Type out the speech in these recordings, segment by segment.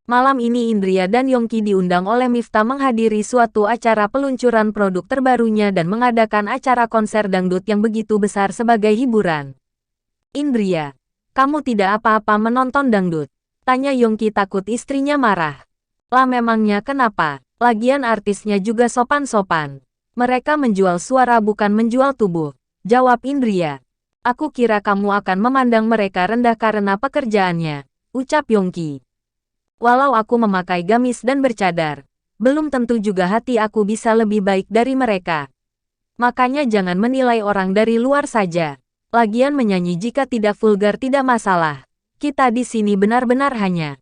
Malam ini Indria dan Yongki diundang oleh Miftah menghadiri suatu acara peluncuran produk terbarunya dan mengadakan acara konser dangdut yang begitu besar sebagai hiburan. Indria, kamu tidak apa-apa menonton dangdut? Tanya Yongki takut istrinya marah. Lah memangnya kenapa? Lagian artisnya juga sopan-sopan. Mereka menjual suara bukan menjual tubuh. Jawab Indria. Aku kira kamu akan memandang mereka rendah karena pekerjaannya. Ucap Yongki. Walau aku memakai gamis dan bercadar, belum tentu juga hati aku bisa lebih baik dari mereka. Makanya jangan menilai orang dari luar saja. Lagian menyanyi jika tidak vulgar tidak masalah. Kita di sini benar-benar hanya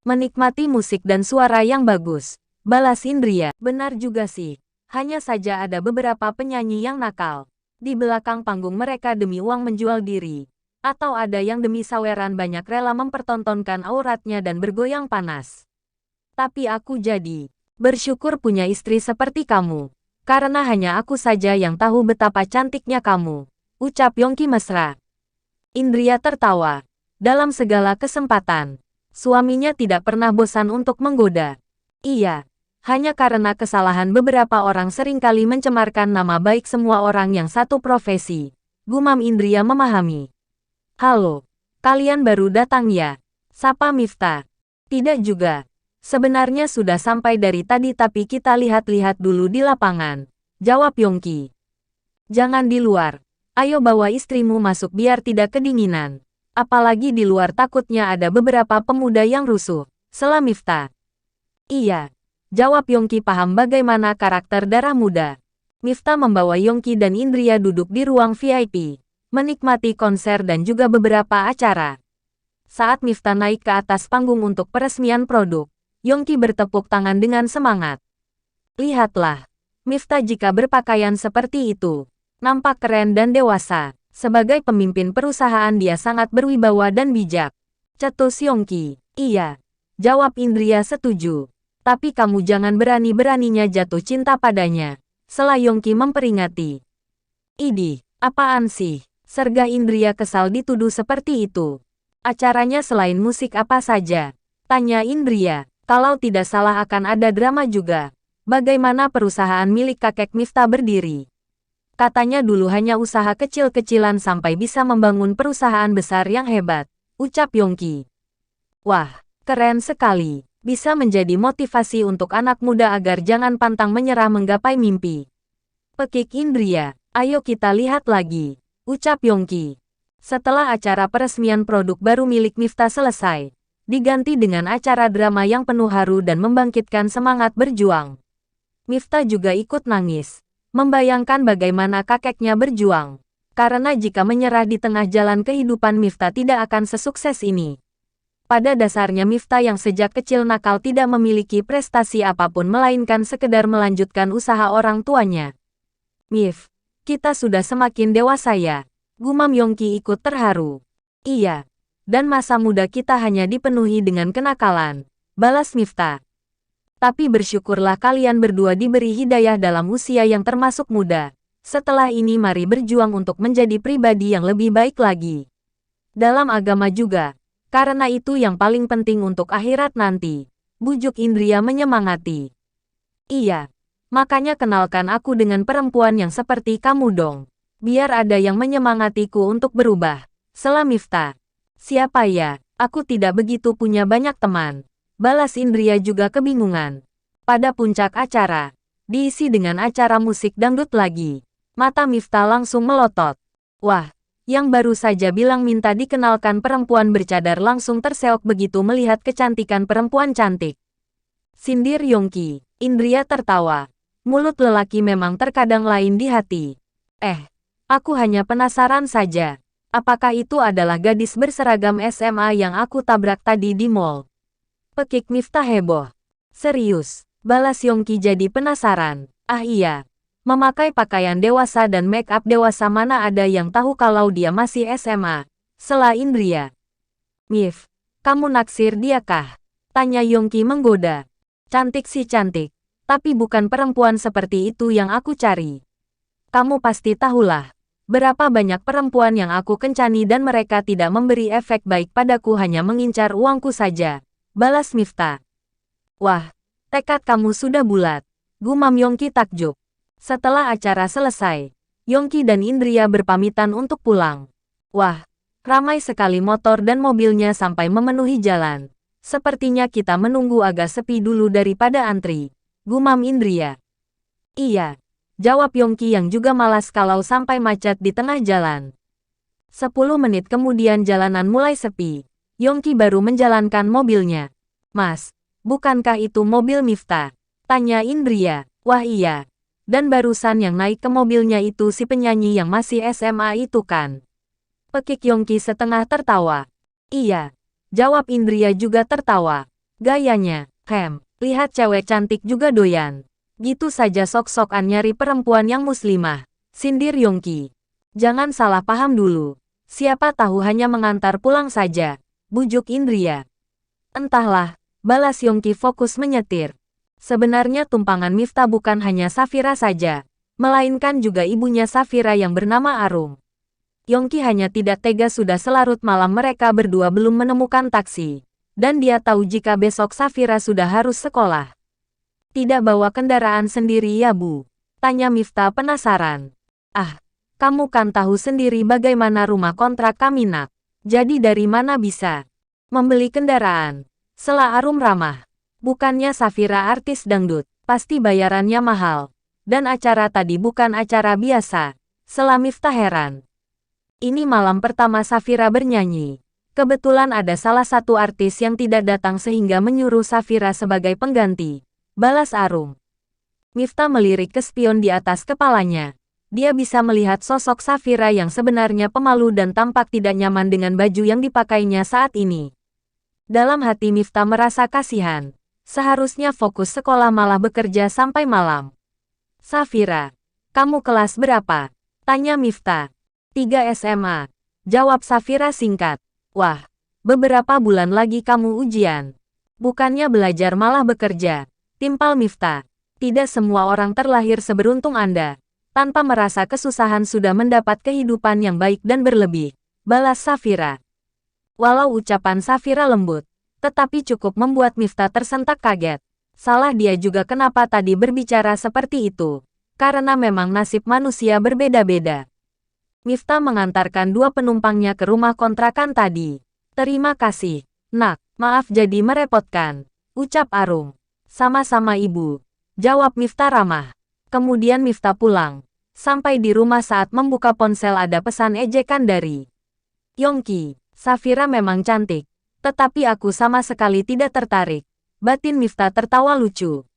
menikmati musik dan suara yang bagus. Balas Indria. Benar juga sih. Hanya saja ada beberapa penyanyi yang nakal. Di belakang panggung mereka demi uang menjual diri. Atau ada yang demi saweran banyak rela mempertontonkan auratnya dan bergoyang panas. Tapi aku jadi bersyukur punya istri seperti kamu. Karena hanya aku saja yang tahu betapa cantiknya kamu. Ucap Yongki mesra. Indria tertawa. Dalam segala kesempatan, suaminya tidak pernah bosan untuk menggoda. Iya, hanya karena kesalahan beberapa orang seringkali mencemarkan nama baik semua orang yang satu profesi. Gumam Indria memahami. Halo, kalian baru datang ya? Sapa Miftah. Tidak juga. Sebenarnya sudah sampai dari tadi tapi kita lihat-lihat dulu di lapangan. Jawab Yongki. Jangan di luar. Ayo bawa istrimu masuk biar tidak kedinginan. Apalagi di luar takutnya ada beberapa pemuda yang rusuh. Sela Miftah. Iya. Jawab Yongki paham bagaimana karakter darah muda. Miftah membawa Yongki dan Indria duduk di ruang VIP. Menikmati konser dan juga beberapa acara. Saat Miftah naik ke atas panggung untuk peresmian produk, Yongki bertepuk tangan dengan semangat. Lihatlah, Miftah jika berpakaian seperti itu, nampak keren dan dewasa. Sebagai pemimpin perusahaan dia sangat berwibawa dan bijak. Cetus Yongki. Iya, jawab Indria setuju. Tapi kamu jangan berani-beraninya jatuh cinta padanya. Sela Yongki memperingati. Idih, apaan sih? Sergah Indria kesal dituduh seperti itu. Acaranya selain musik apa saja? Tanya Indria. Kalau tidak salah akan ada drama juga. Bagaimana perusahaan milik kakek Miftah berdiri? Katanya dulu hanya usaha kecil-kecilan sampai bisa membangun perusahaan besar yang hebat. Ucap Yongki. Wah, keren sekali. Bisa menjadi motivasi untuk anak muda agar jangan pantang menyerah menggapai mimpi. Pekik Indria. Ayo kita lihat lagi. Ucap Yongki. Setelah acara peresmian produk baru milik Miftah selesai, diganti dengan acara drama yang penuh haru dan membangkitkan semangat berjuang. Miftah juga ikut nangis, membayangkan bagaimana kakeknya berjuang. Karena jika menyerah di tengah jalan kehidupan Miftah tidak akan sesukses ini. Pada dasarnya Miftah yang sejak kecil nakal tidak memiliki prestasi apapun melainkan sekedar melanjutkan usaha orang tuanya. Mif. Kita sudah semakin dewasa ya. Gumam Yongki ikut terharu. Iya. Dan masa muda kita hanya dipenuhi dengan kenakalan. Balas Miftah. Tapi bersyukurlah kalian berdua diberi hidayah dalam usia yang termasuk muda. Setelah ini mari berjuang untuk menjadi pribadi yang lebih baik lagi. Dalam agama juga. Karena itu yang paling penting untuk akhirat nanti. Bujuk Indria menyemangati. Iya. Makanya kenalkan aku dengan perempuan yang seperti kamu dong. Biar ada yang menyemangatiku untuk berubah. Sela Miftah. Siapa ya? Aku tidak begitu punya banyak teman. Balas Indria juga kebingungan. Pada puncak acara, diisi dengan acara musik dangdut lagi. Mata Miftah langsung melotot. Wah, yang baru saja bilang minta dikenalkan perempuan bercadar langsung terseok begitu melihat kecantikan perempuan cantik. Sindir Yongki. Indria tertawa. Mulut lelaki memang terkadang lain di hati. Aku hanya penasaran saja. Apakah itu adalah gadis berseragam SMA yang aku tabrak tadi di mall? Pekik Miftah heboh. Serius, balas Yongki jadi penasaran. Ah iya, memakai pakaian dewasa dan make up dewasa mana ada yang tahu kalau dia masih SMA? Sela Indria. Mif, kamu naksir dia kah? Tanya Yongki menggoda. Cantik sih cantik. Tapi bukan perempuan seperti itu yang aku cari. Kamu pasti tahulah. Berapa banyak perempuan yang aku kencani dan mereka tidak memberi efek baik padaku hanya mengincar uangku saja. balas Miftah. Wah, tekad kamu sudah bulat, gumam Yongki takjub. Setelah acara selesai, Yongki dan Indria berpamitan untuk pulang. Wah, ramai sekali motor dan mobilnya sampai memenuhi jalan. Sepertinya kita menunggu agak sepi dulu daripada antri, gumam Indria. Iya, jawab Yongki yang juga malas kalau sampai macet di tengah jalan. 10 menit kemudian jalanan mulai sepi. Yongki baru menjalankan mobilnya. Mas, bukankah itu mobil Miftah? Tanya Indria. Wah iya. Dan barusan yang naik ke mobilnya itu si penyanyi yang masih SMA itu kan? Pekik Yongki setengah tertawa. Iya. Jawab Indria juga tertawa. Gayanya, lihat cewek cantik juga doyan. Gitu saja sok-sokan nyari perempuan yang muslimah. Sindir Yongki. Jangan salah paham dulu. Siapa tahu hanya mengantar pulang saja, bujuk Indria. Entahlah, balas Yongki fokus menyetir. Sebenarnya tumpangan Miftah bukan hanya Safira saja, melainkan juga ibunya Safira yang bernama Arum. Yongki hanya tidak tega sudah selarut malam mereka berdua belum menemukan taksi. Dan dia tahu jika besok Safira sudah harus sekolah. Tidak bawa kendaraan sendiri ya Bu? Tanya Miftah penasaran. Ah, kamu kan tahu sendiri bagaimana rumah kontrak kami nak. Jadi dari mana bisa membeli kendaraan? Sela Arum ramah. Bukannya Safira artis dangdut, pasti bayarannya mahal. Dan acara tadi bukan acara biasa. Sela Miftah heran. Ini malam pertama Safira bernyanyi. Kebetulan ada salah satu artis yang tidak datang sehingga menyuruh Safira sebagai pengganti. Balas Arum. Miftah melirik ke spion di atas kepalanya. Dia bisa melihat sosok Safira yang sebenarnya pemalu dan tampak tidak nyaman dengan baju yang dipakainya saat ini. Dalam hati Miftah merasa kasihan. Seharusnya fokus sekolah malah bekerja sampai malam. Safira, kamu kelas berapa? Tanya Miftah. 3 SMA. Jawab Safira singkat. Wah, beberapa bulan lagi kamu ujian. Bukannya belajar malah bekerja. Timpal Miftah. Tidak semua orang terlahir seberuntung Anda. Tanpa merasa kesusahan sudah mendapat kehidupan yang baik dan berlebih. Balas Safira. Walau ucapan Safira lembut, tetapi cukup membuat Miftah tersentak kaget. Salah dia juga kenapa tadi berbicara seperti itu. Karena memang nasib manusia berbeda-beda. Miftah mengantarkan 2 penumpangnya ke rumah kontrakan tadi. Terima kasih, nak. Maaf jadi merepotkan. Ucap Arum. Sama-sama ibu. Jawab Miftah ramah. Kemudian Miftah pulang. Sampai di rumah saat membuka ponsel ada pesan ejekan dari Yongki. Safira memang cantik. Tetapi aku sama sekali tidak tertarik. Batin Miftah tertawa lucu.